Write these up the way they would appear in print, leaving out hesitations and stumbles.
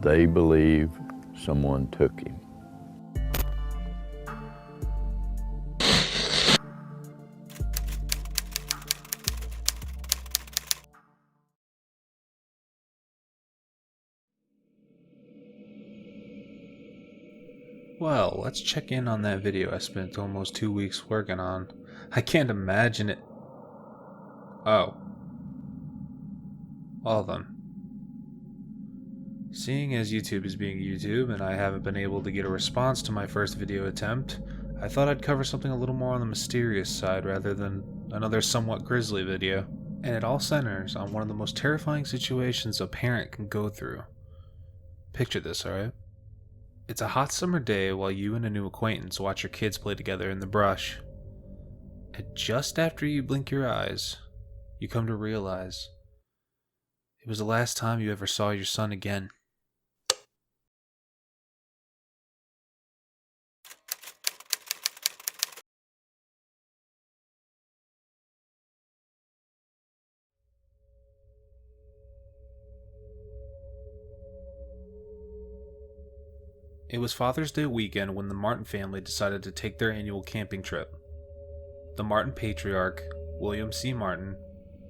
they believe someone took him. Well, let's check in on that video I spent almost 2 weeks working on. I can't imagine it. Oh. Well then. Seeing as YouTube is being YouTube and I haven't been able to get a response to my first video attempt, I thought I'd cover something a little more on the mysterious side rather than another somewhat grisly video. And it all centers on one of the most terrifying situations a parent can go through. Picture this, alright? It's a hot summer day while you and a new acquaintance watch your kids play together in the brush. And just after you blink your eyes, you come to realize it was the last time you ever saw your son again. It was Father's Day weekend when the Martin family decided to take their annual camping trip. The Martin patriarch, William C. Martin,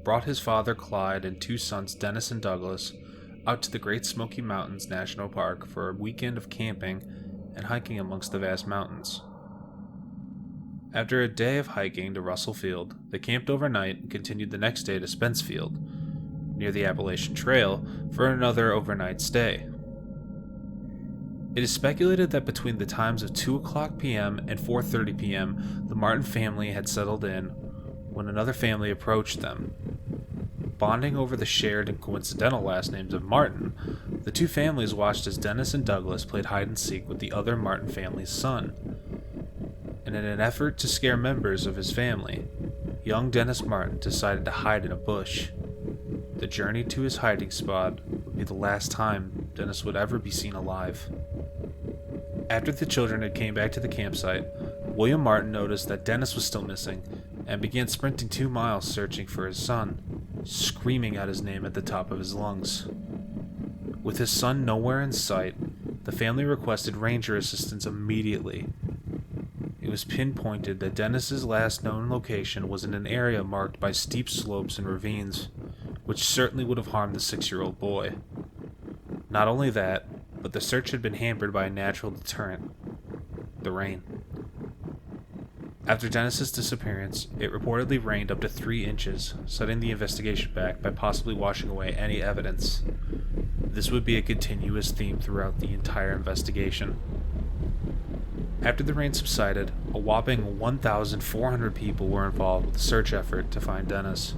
brought his father Clyde and two sons Dennis and Douglas out to the Great Smoky Mountains National Park for a weekend of camping and hiking amongst the vast mountains. After a day of hiking to Russell Field, they camped overnight and continued the next day to Spence Field, near the Appalachian Trail, for another overnight stay. It is speculated that between the times of 2:00 p.m. and 4:30 p.m., the Martin family had settled in when another family approached them. Bonding over the shared and coincidental last names of Martin, the two families watched as Dennis and Douglas played hide-and-seek with the other Martin family's son. And in an effort to scare members of his family, young Dennis Martin decided to hide in a bush. The journey to his hiding spot would be the last time Dennis would ever be seen alive. After the children had came back to the campsite, William Martin noticed that Dennis was still missing and began sprinting 2 miles searching for his son, screaming out his name at the top of his lungs. With his son nowhere in sight, the family requested ranger assistance immediately. It was pinpointed that Dennis's last known location was in an area marked by steep slopes and ravines, which certainly would have harmed the 6-year-old boy. Not only that, but the search had been hampered by a natural deterrent: the rain. After Dennis's disappearance, it reportedly rained up to 3 inches, setting the investigation back by possibly washing away any evidence. This would be a continuous theme throughout the entire investigation. After the rain subsided, a whopping 1,400 people were involved with the search effort to find Dennis.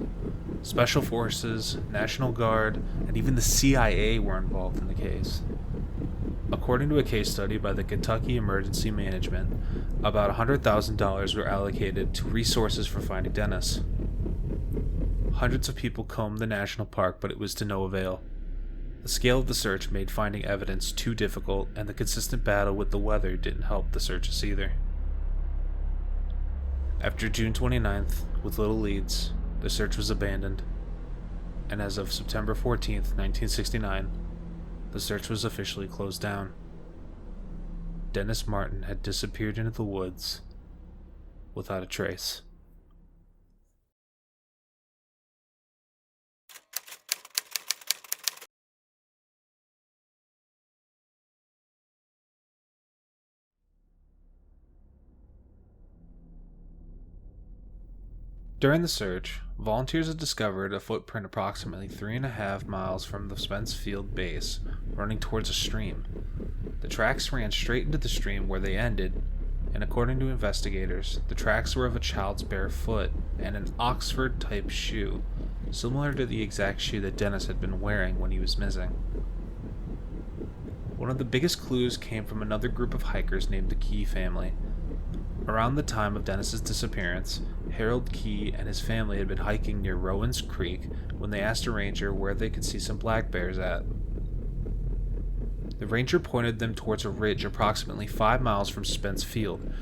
Special Forces, National Guard, and even the CIA were involved in the case. According to a case study by the Kentucky Emergency Management, about $100,000 were allocated to resources for finding Dennis. Hundreds of people combed the national park, but it was to no avail. The scale of the search made finding evidence too difficult, and the consistent battle with the weather didn't help the searches either. After June 29th, with little leads, the search was abandoned, and as of September 14th, 1969, the search was officially closed down. Dennis Martin had disappeared into the woods without a trace. During the search, volunteers had discovered a footprint approximately 3.5 miles from the Spence Field base, running towards a stream. The tracks ran straight into the stream where they ended, and according to investigators, the tracks were of a child's bare foot and an Oxford-type shoe, similar to the exact shoe that Dennis had been wearing when he was missing. One of the biggest clues came from another group of hikers named the Key family. Around the time of Dennis's disappearance, Harold Key and his family had been hiking near Rowan's Creek when they asked a ranger where they could see some black bears at. The ranger pointed them towards a ridge approximately 5 miles from Spence Field,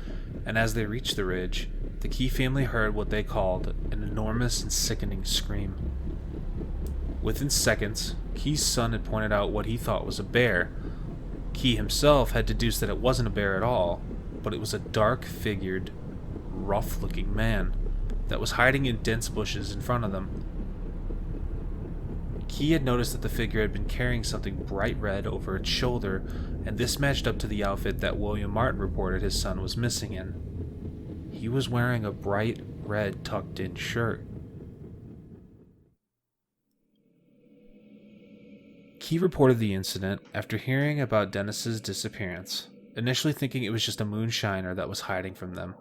and as they reached the ridge, the Key family heard what they called an enormous and sickening scream. Within seconds, Key's son had pointed out what he thought was a bear. Key himself had deduced that it wasn't a bear at all, but it was a dark-figured, rough-looking man that was hiding in dense bushes in front of them. Key had noticed that the figure had been carrying something bright red over its shoulder, and this matched up to the outfit that William Martin reported his son was missing in. He was wearing a bright red tucked-in shirt. Key reported the incident after hearing about Dennis's disappearance, initially thinking it was just a moonshiner that was hiding from them.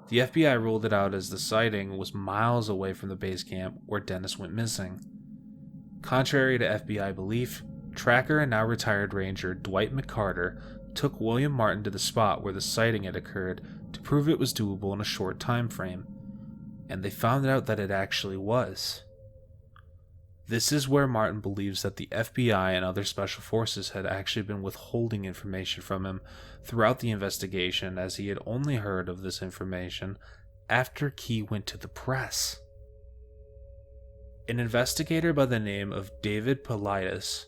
The FBI ruled it out as the sighting was miles away from the base camp where Dennis went missing. Contrary to FBI belief, tracker and now retired ranger Dwight McCarter took William Martin to the spot where the sighting had occurred to prove it was doable in a short time frame, and they found out that it actually was. This is where Martin believes that the FBI and other special forces had actually been withholding information from him throughout the investigation, as he had only heard of this information after Key went to the press. An investigator by the name of David Politis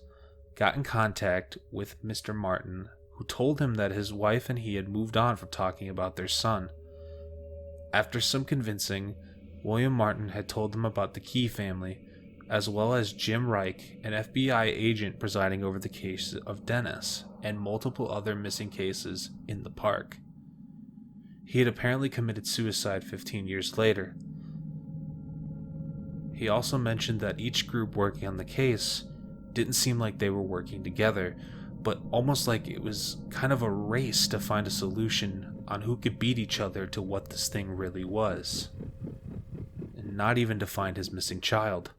got in contact with Mr. Martin, who told him that his wife and he had moved on from talking about their son. After some convincing, William Martin had told them about the Key family, as well as Jim Reich, an FBI agent presiding over the case of Dennis and multiple other missing cases in the park. He had apparently committed suicide 15 years later. He also mentioned that each group working on the case didn't seem like they were working together, but almost like it was kind of a race to find a solution on who could beat each other to what this thing really was. And not even to find his missing child.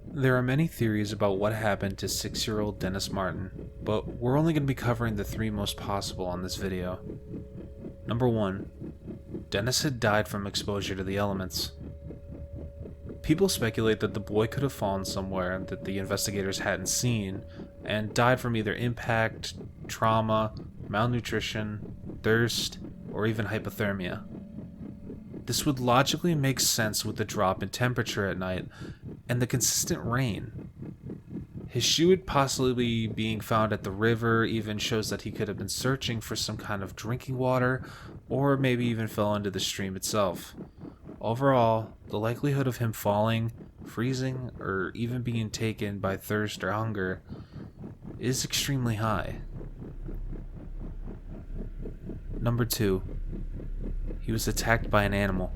There are many theories about what happened to 6-year-old Dennis Martin, but we're only going to be covering the 3 most possible on this video. Number 1. Dennis had died from exposure to the elements. People speculate that the boy could have fallen somewhere that the investigators hadn't seen, and died from either impact, trauma, malnutrition, thirst, or even hypothermia. This would logically make sense with the drop in temperature at night and the consistent rain. His shoe possibly being found at the river even shows that he could have been searching for some kind of drinking water, or maybe even fell into the stream itself. Overall, the likelihood of him falling, freezing, or even being taken by thirst or hunger is extremely high. Number 2. He was attacked by an animal.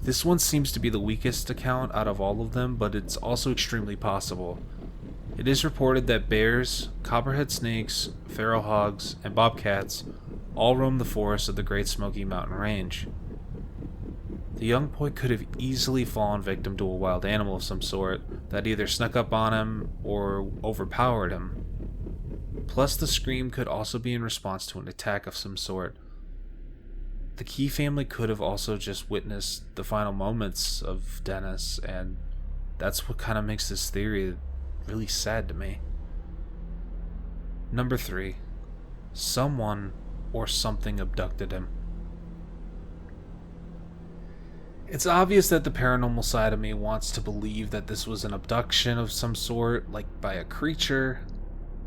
This one seems to be the weakest account out of all of them, but it's also extremely possible. It is reported that bears, copperhead snakes, feral hogs, and bobcats all roam the forests of the Great Smoky Mountain Range. The young boy could have easily fallen victim to a wild animal of some sort that either snuck up on him or overpowered him. Plus, the scream could also be in response to an attack of some sort. The Key family could have also just witnessed the final moments of Dennis, and that's what kind of makes this theory really sad to me. Number 3. Someone or something abducted him. It's obvious that the paranormal side of me wants to believe that this was an abduction of some sort, like by a creature,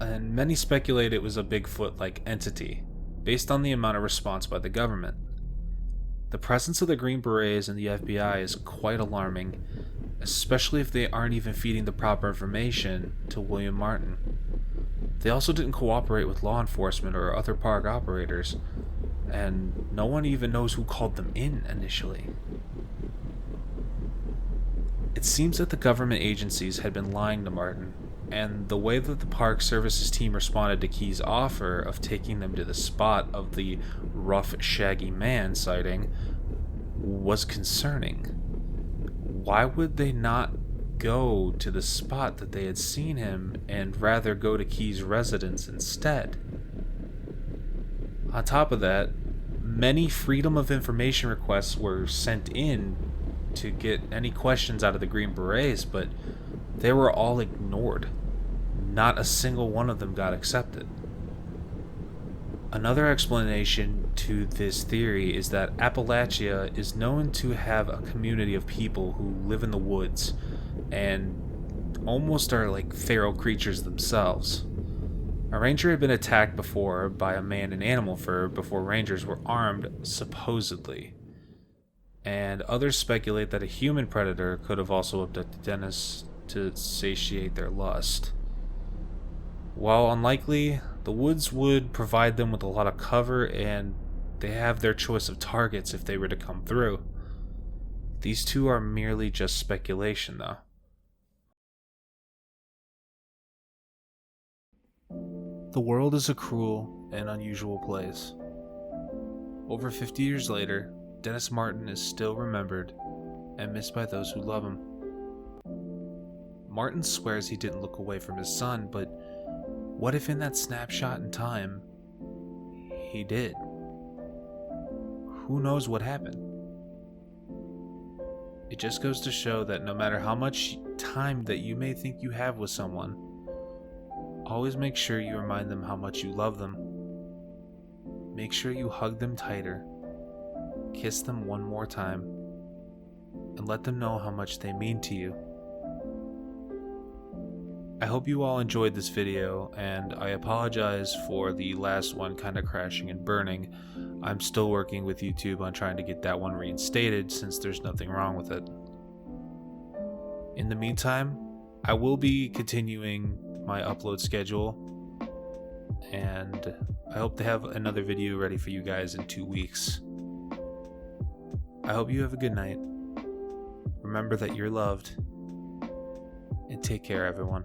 and many speculate it was a Bigfoot-like entity, based on the amount of response by the government. The presence of the Green Berets and the FBI is quite alarming, especially if they aren't even feeding the proper information to William Martin. They also didn't cooperate with law enforcement or other park operators, and no one even knows who called them in initially. It seems that the government agencies had been lying to Martin, and the way that the Park Services team responded to Key's offer of taking them to the spot of the rough, shaggy man sighting was concerning. Why would they not go to the spot that they had seen him and rather go to Key's residence instead? On top of that, many Freedom of Information requests were sent in to get any questions out of the Green Berets, but they were all ignored. Not a single one of them got accepted. Another explanation to this theory is that Appalachia is known to have a community of people who live in the woods and almost are like feral creatures themselves. A ranger had been attacked before by a man in animal fur before rangers were armed, supposedly. And others speculate that a human predator could have also abducted Dennis to satiate their lust. While unlikely, the woods would provide them with a lot of cover, and they have their choice of targets if they were to come through. These two are merely just speculation, though. The world is a cruel and unusual place. Over 50 years later, Dennis Martin is still remembered and missed by those who love him. Martin swears he didn't look away from his son, but what if in that snapshot in time, he did? Who knows what happened? It just goes to show that no matter how much time that you may think you have with someone, always make sure you remind them how much you love them. Make sure you hug them tighter, kiss them one more time, and let them know how much they mean to you. I hope you all enjoyed this video, and I apologize for the last one kind of crashing and burning. I'm still working with YouTube on trying to get that one reinstated since there's nothing wrong with it. In the meantime, I will be continuing my upload schedule, and I hope to have another video ready for you guys in 2 weeks. I hope you have a good night. Remember that you're loved, and take care, everyone.